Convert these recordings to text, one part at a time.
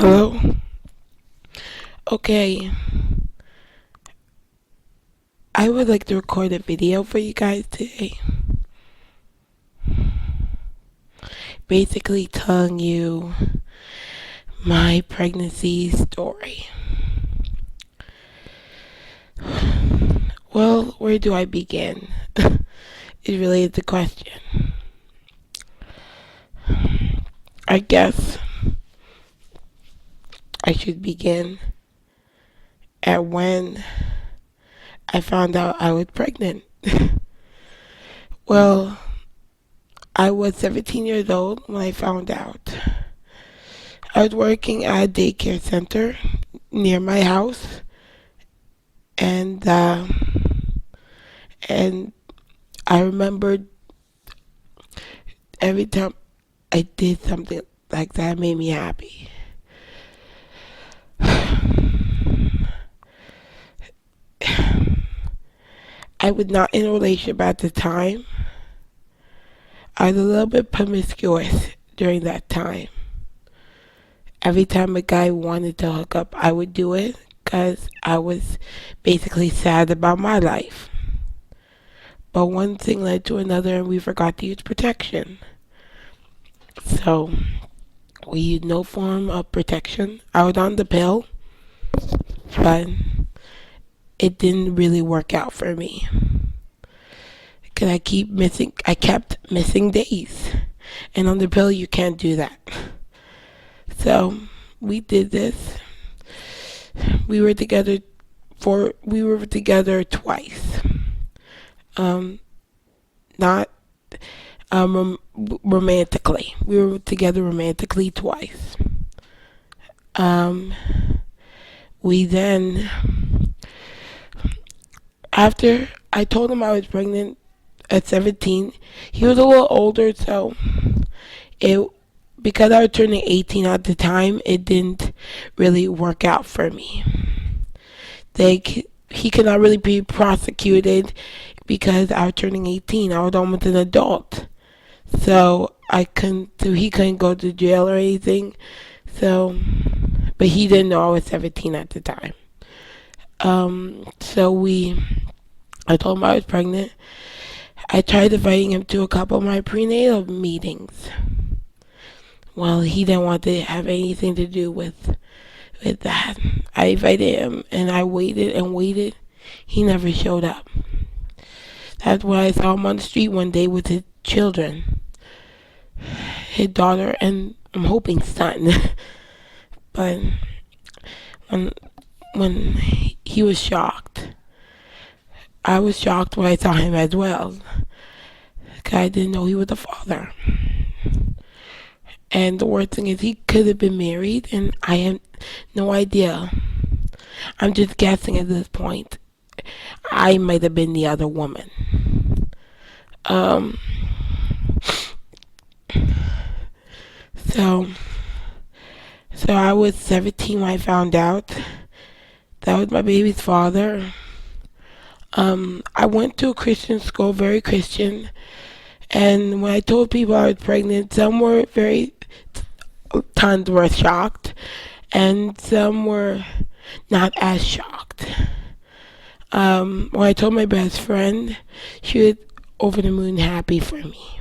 Hello? Okay, I would like to record a video for you guys today. Basically telling you my pregnancy story. Well, where do I begin? Is really the question. I guess I should begin at when I found out I was pregnant. Well, I was 17 years old when I found out. I was working at a daycare center near my house, and and I remembered every time I did something like that, it made me happy. I was not in a relationship at the time. I was a little bit promiscuous during that time. Every time a guy wanted to hook up, I would do it because I was basically sad about my life. But one thing led to another, and we forgot to use protection. So we used no form of protection. I was on the pill, but it didn't really work out for me. Cause I kept missing days. And on the pill, you can't do that. So we did this. We were together we were together twice. Um, not romantically. We were together romantically twice. Um, we then, after I told him I was pregnant at 17, he was a little older, so it because I was turning 18 at the time, it didn't really work out for me. He could not really be prosecuted because I was turning 18. I was almost an adult, so he couldn't go to jail or anything. So, but he didn't know I was 17 at the time. So I told him I was pregnant. I tried inviting him to a couple of my prenatal meetings. Well, he didn't want to have anything to do with that. I invited him and I waited and waited. He never showed up. That's when I saw him on the street one day with his children, his daughter, and I'm hoping son. But when when he was shocked, I was shocked when I saw him as well. Cause I didn't know he was the father. And the worst thing is, he could have been married, and I have no idea. I'm just guessing at this point. I might have been the other woman. Um. So, so I was 17 when I found out that was my baby's father. I went to a Christian school, very Christian, and when I told people I was pregnant, tons were shocked, and some were not as shocked. When I told my best friend, she was over the moon happy for me.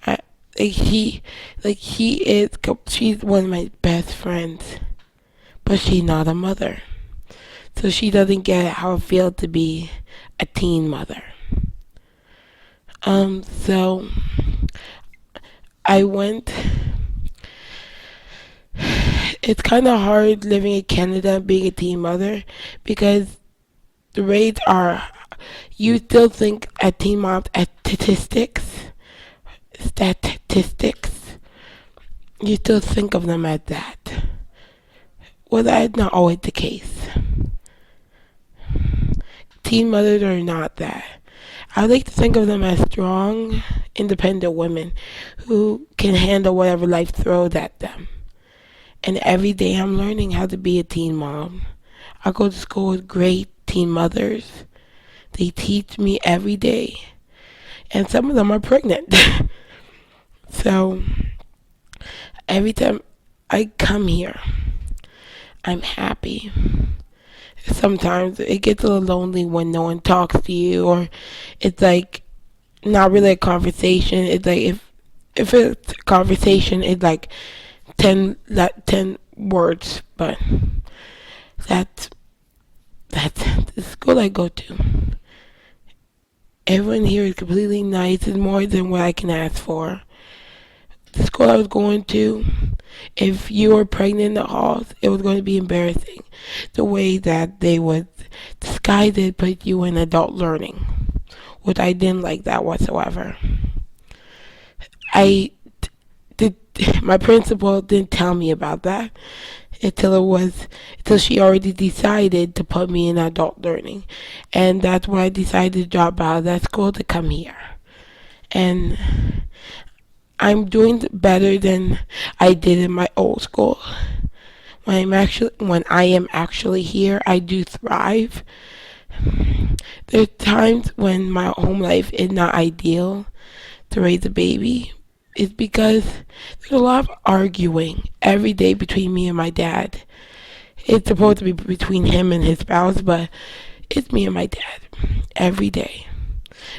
I, like she, she's one of my best friends, but she's not a mother, so she doesn't get how it feels to be a teen mother. So I went. It's kind of hard living in Canada and being a teen mother because the rates are. You still think a teen mom statistics. You still think of them as that. Well, that's not always the case. Teen mothers are not that. I like to think of them as strong, independent women who can handle whatever life throws at them. And every day I'm learning how to be a teen mom. I go to school with great teen mothers. They teach me every day. And some of them are pregnant. So every time I come here. I'm happy. Sometimes it gets a little lonely when no one talks to you, or it's like not really a conversation. It's like if it's a conversation, it's like 10 words, but that's that's the school I go to. Everyone here is completely nice. It's more than what I can ask for. The school I was going to, if you were pregnant in the halls, it was going to be embarrassing. The way that they would disguise it, put you in adult learning, which I didn't like that whatsoever. I did. My principal didn't tell me about that until she already decided to put me in adult learning, and that's when I decided to drop out of that school to come here. And I'm doing better than I did in my old school. When I am actually here, I do thrive. There's times when my home life is not ideal to raise a baby. It's because there's a lot of arguing every day between me and my dad. It's supposed to be between him and his spouse, but it's me and my dad every day.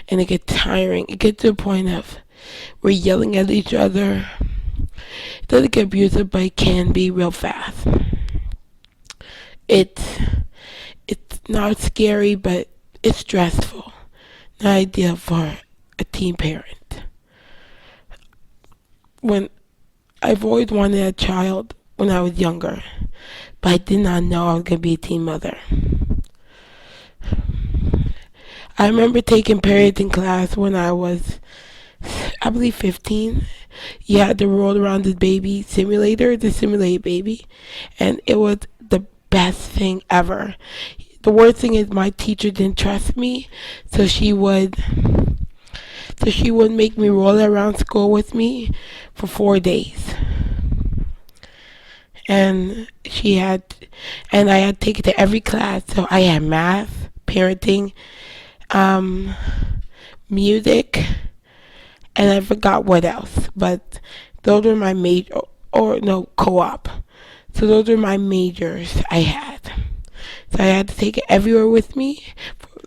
And it gets tiring. It gets to the point of we're yelling at each other. It doesn't get abusive, but it can be real fast. It's it's not scary, but it's stressful. Not ideal for a teen parent. When I've always wanted a child when I was younger, but I did not know I was gonna be a teen mother. I remember taking parenting class when I was, I believe, 15. You had to roll around the baby simulator, the simulated baby, and it was the best thing ever. The worst thing is my teacher didn't trust me, so she would make me roll around school with me for 4 days. And I had to take it to every class. So I had math, parenting, um, music, and I forgot what else. But those were my major, or no, co-op. So those were my majors I had. So I had to take it everywhere with me.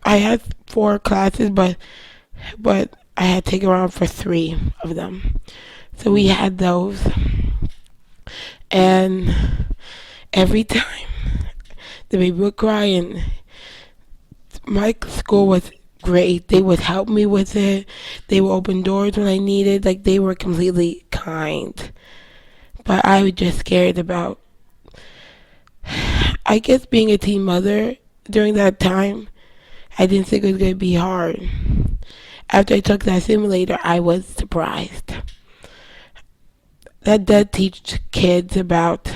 I had 4 classes, but I had to take around for 3 of them. So we had those, and every time the baby would cry, and my school was great. They would help me with it. They would open doors when I needed. Like, they were completely kind. But I was just scared about, I guess, being a teen mother during that time. I didn't think it was going to be hard. After I took that simulator, I was surprised. That does teach kids about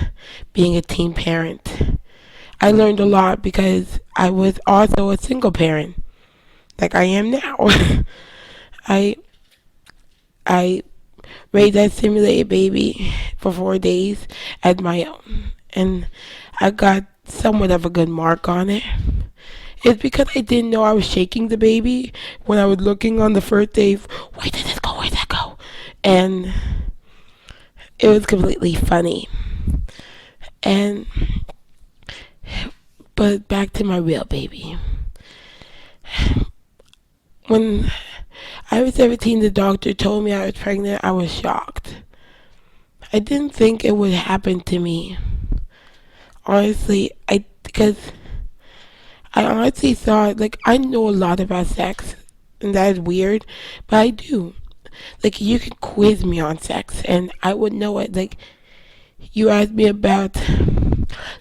being a teen parent. I learned a lot because I was also a single parent, like I am now. I I raised that simulated baby for 4 days as my own, and I got somewhat of a good mark on it. It's because I didn't know I was shaking the baby when I was looking on the first day. Where did this go? Where did that go? And it was completely funny. And but back to my real baby. When I was 17, the doctor told me I was pregnant. I was shocked. I didn't think it would happen to me. Honestly, because I honestly thought, like, I know a lot about sex, and that is weird, but I do. Like, you could quiz me on sex, and I would know it. Like, you ask me about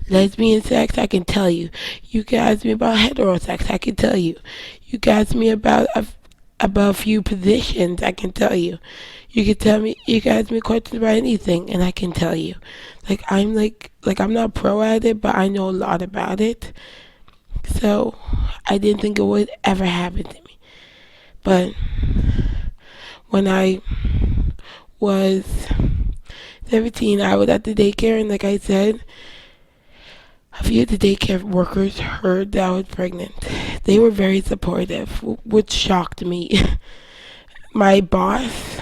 lesbian sex, I can tell you. You can ask me about hetero sex, I can tell you. You can ask me about a few positions, I can tell you. You can ask me questions about anything, and I can tell you. Like I'm not pro at it, but I know a lot about it. So I didn't think it would ever happen to me. But when I was 17, I was at the daycare, and like I said, a few of the daycare workers heard that I was pregnant. They were very supportive, which shocked me. My boss,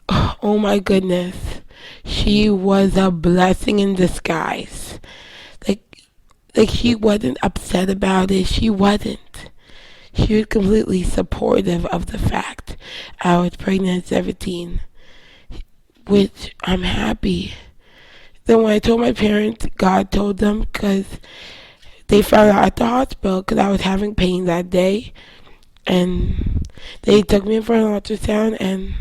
oh my goodness. She was a blessing in disguise. Like, like she wasn't upset about it. She wasn't. She was completely supportive of the fact I was pregnant at 17, which I'm happy. Then when I told my parents, God told them because they found out at the hospital because I was having pain that day, and they took me in for an ultrasound, and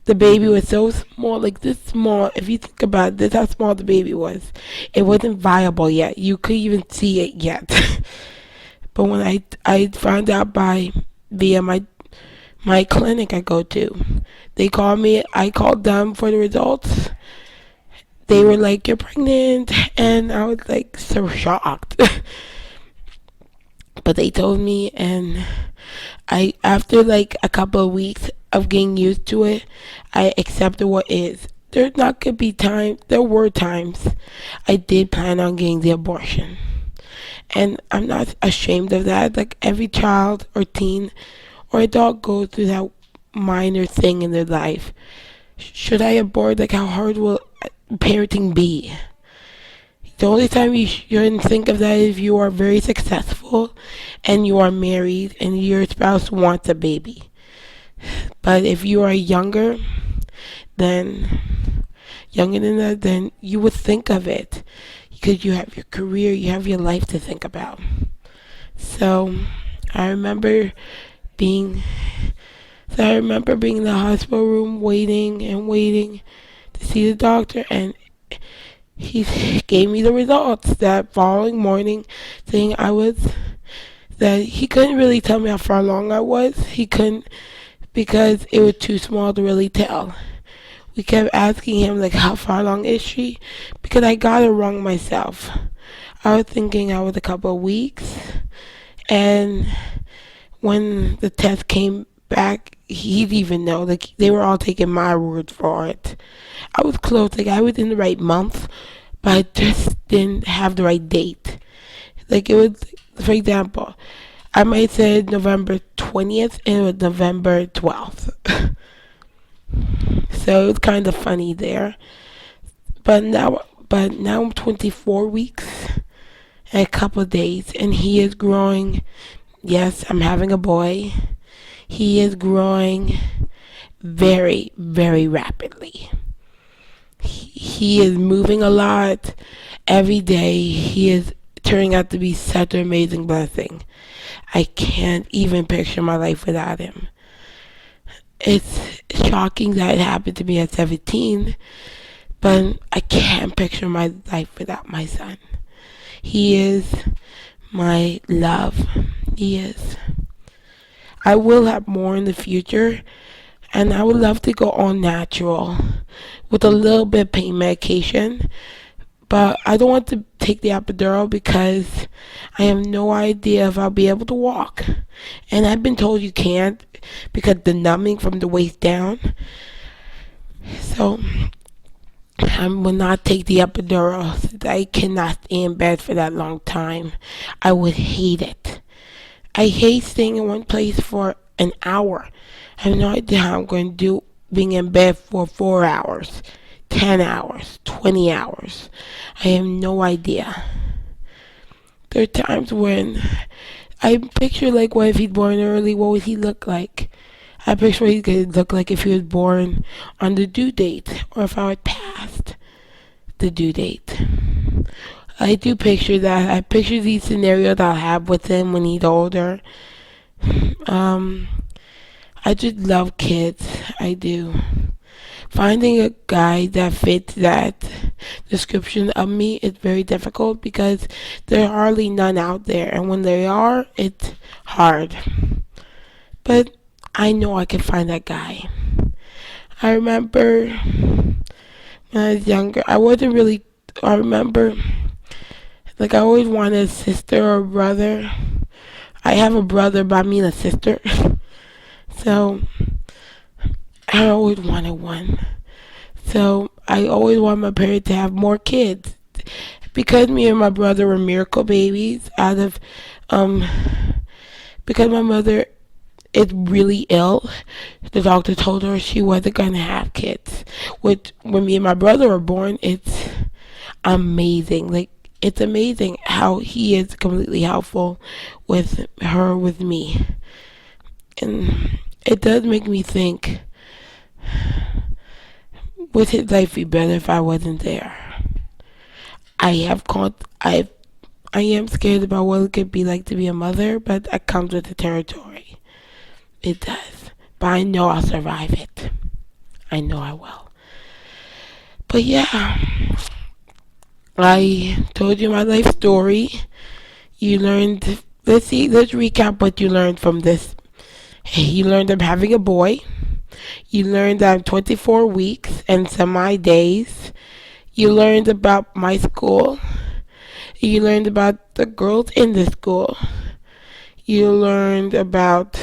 the baby was so small, like this small. If you think about it, this how small the baby was. It wasn't viable yet. You couldn't even see it yet. But when I found out by via my clinic I go to, they called me. I called them for the results. They were like, "You're pregnant," and I was like so shocked. But they told me, and I after like a couple of weeks of getting used to it, I accepted what is. There's not gonna be time. There were times I did plan on getting the abortion, and I'm not ashamed of that. Like every child or teen or adult goes through that minor thing in their life. Should I abort? Like how hard will parenting be? The only time you shouldn't think of that is if you are very successful and you are married and your spouse wants a baby. But if you are then younger than that, then you would think of it because you have your career, you have your life to think about. So I remember being, I remember being in the hospital room waiting and waiting to see the doctor, and he gave me the results that following morning, saying that he couldn't really tell me how far along I was. He couldn't because it was too small to really tell. We kept asking him like, how far along is she? Because I got it wrong myself. I was thinking I was a couple of weeks, and when the test came back, he'd even know. Like they were all taking my word for it. I was close. Like I was in the right month, but I just didn't have the right date. Like it was, for example, I might say November 20th and it was November 12th. So it was kind of funny there. But now I'm 24 weeks and a couple of days, and he is growing. Yes, I'm having a boy. He is growing very, very rapidly. He is moving a lot every day. He is turning out to be such an amazing blessing. I can't even picture my life without him. It's shocking that it happened to me at 17, but I can't picture my life without my son. He is my love. He is. I will have more in the future, and I would love to go all natural with a little bit of pain medication. But I don't want to take the epidural because I have no idea if I'll be able to walk. And I've been told you can't because the numbing from the waist down. So I will not take the epidural. I cannot stay in bed for that long time. I would hate it. I hate staying in one place for an hour. I have no idea how I'm going to do being in bed for 4 hours, 10 hours, 20 hours. I have no idea. There are times when I picture like what if he's born early, what would he look like? I picture what he could look like if he was born on the due date or if I was past the due date. I do picture that. I picture these scenarios I'll have with him when he's older. Um, I just love kids. I do. Finding a guy that fits that description of me is very difficult because there are hardly none out there, and when there are, it's hard. But I know I can find that guy. I remember when I was younger, I wasn't really. I remember, like, I always wanted a sister or a brother. I have a brother, but I mean a sister. So I always wanted one. So I always wanted my parents to have more kids. Because me and my brother were miracle babies out of, because my mother is really ill. The doctor told her she wasn't gonna have kids. Which, when me and my brother were born, it's amazing. Like, it's amazing how he is completely helpful with her, with me. And it does make me think, would his life be better if I wasn't there? I have I am scared about what it could be like to be a mother, but that comes with the territory. It does. But I know I'll survive it. I know I will. But yeah, I told you my life story. You learned, let's recap what you learned from this. Hey, you learned I'm having a boy. You learned I'm 24 weeks and semi days. You learned about my school. You learned about the girls in the school. You learned about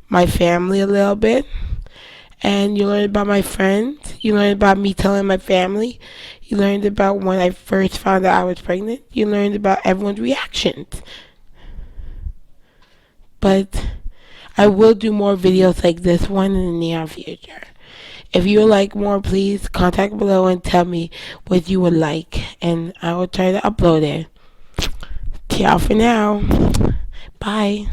my family a little bit. And you learned about my friends. You learned about me telling my family. You learned about when I first found out I was pregnant. You learned about everyone's reactions. But I will do more videos like this one in the near future. If you would like more, please contact below and tell me what you would like, and I will try to upload it. Ciao for now. Bye.